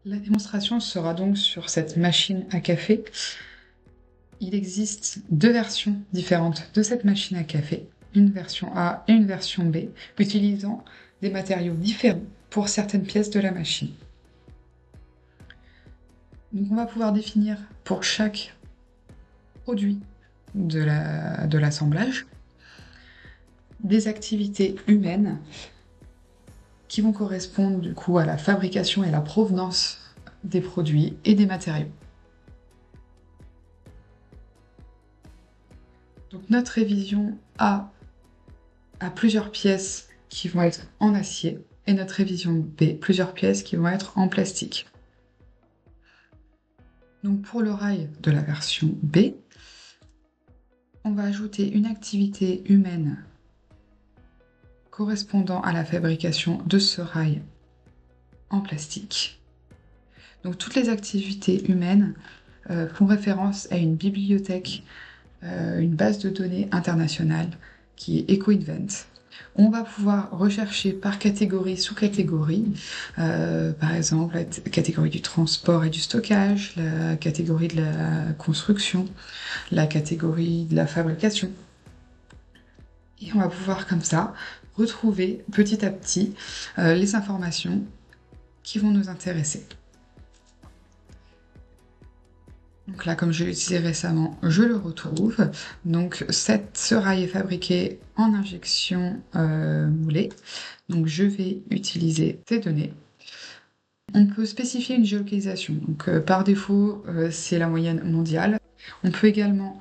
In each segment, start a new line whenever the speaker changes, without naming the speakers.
La démonstration sera donc sur cette machine à café. Il existe deux versions différentes de cette machine à café, une version A et une version B, utilisant des matériaux différents pour certaines pièces de la machine. Donc on va pouvoir définir pour chaque produit de l'assemblage des activités humaines qui vont correspondre du coup à la fabrication et la provenance des produits et des matériaux. Donc notre révision A a plusieurs pièces qui vont être en acier et notre révision B, plusieurs pièces qui vont être en plastique. Donc pour le rail de la version B, on va ajouter une activité humaine correspondant à la fabrication de ce rail en plastique. Donc toutes les activités humaines font référence à une bibliothèque, une base de données internationale qui est EcoInvent. On va pouvoir rechercher par catégorie, sous-catégorie, par exemple la catégorie du transport et du stockage, la catégorie de la construction, la catégorie de la fabrication. Et on va pouvoir comme ça retrouver petit à petit les informations qui vont nous intéresser. Donc là, comme je l'ai utilisé récemment, je le retrouve. Donc ce rail est fabriqué en injection moulée. Donc je vais utiliser ces données. On peut spécifier une géolocalisation. Donc par défaut, c'est la moyenne mondiale. On peut également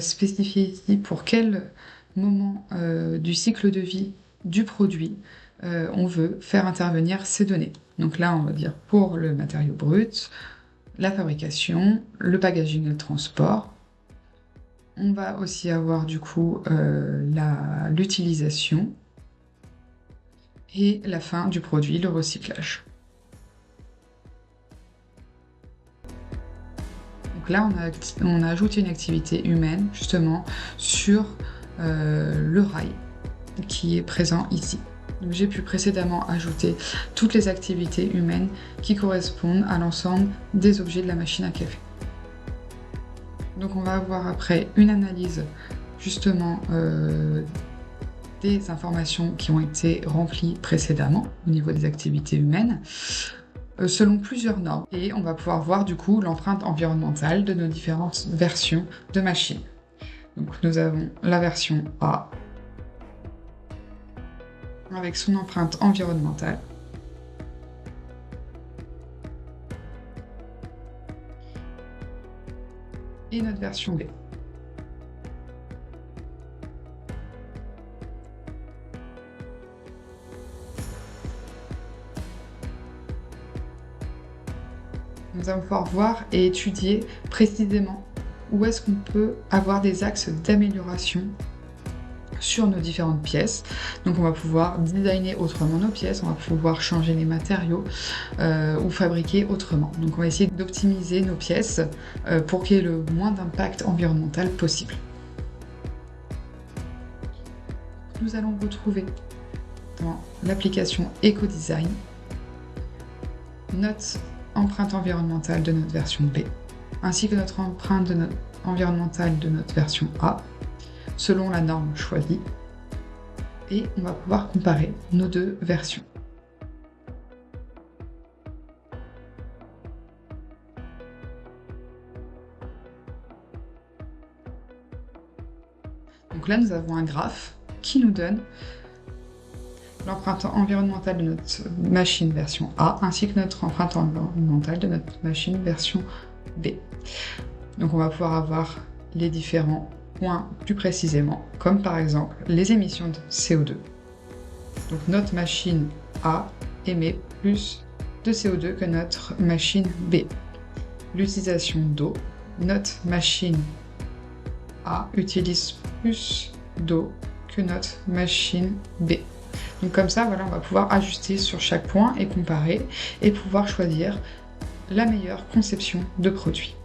spécifier ici pour quel moment du cycle de vie du produit on veut faire intervenir ces données. Donc là, on va dire pour le matériau brut, la fabrication, le packaging et le transport. On va aussi avoir du coup l'utilisation et la fin du produit, le recyclage. Donc là, on a ajouté une activité humaine justement sur le rail qui est présent ici. J'ai pu précédemment ajouter toutes les activités humaines qui correspondent à l'ensemble des objets de la machine à café. Donc on va avoir après une analyse justement des informations qui ont été remplies précédemment au niveau des activités humaines selon plusieurs normes. Et on va pouvoir voir du coup l'empreinte environnementale de nos différentes versions de machines. Donc nous avons la version A, avec son empreinte environnementale. Et notre version B. Nous allons pouvoir voir et étudier précisément où est-ce qu'on peut avoir des axes d'amélioration sur nos différentes pièces. Donc on va pouvoir designer autrement nos pièces, on va pouvoir changer les matériaux ou fabriquer autrement. Donc on va essayer d'optimiser nos pièces pour qu'il y ait le moins d'impact environnemental possible. Nous allons retrouver dans l'application EcoDesign notre empreinte environnementale de notre version B, ainsi que notre empreinte environnementale de notre version A, selon la norme choisie, et on va pouvoir comparer nos deux versions. Donc là, nous avons un graphe qui nous donne l'empreinte environnementale de notre machine version A, ainsi que notre empreinte environnementale de notre machine version B. Donc on va pouvoir avoir les différents points plus précisément, comme par exemple les émissions de CO2. Donc notre machine A émet plus de CO2 que notre machine B. L'utilisation d'eau, notre machine A utilise plus d'eau que notre machine B. Donc comme ça, voilà, on va pouvoir ajuster sur chaque point et comparer et pouvoir choisir la meilleure conception de produit.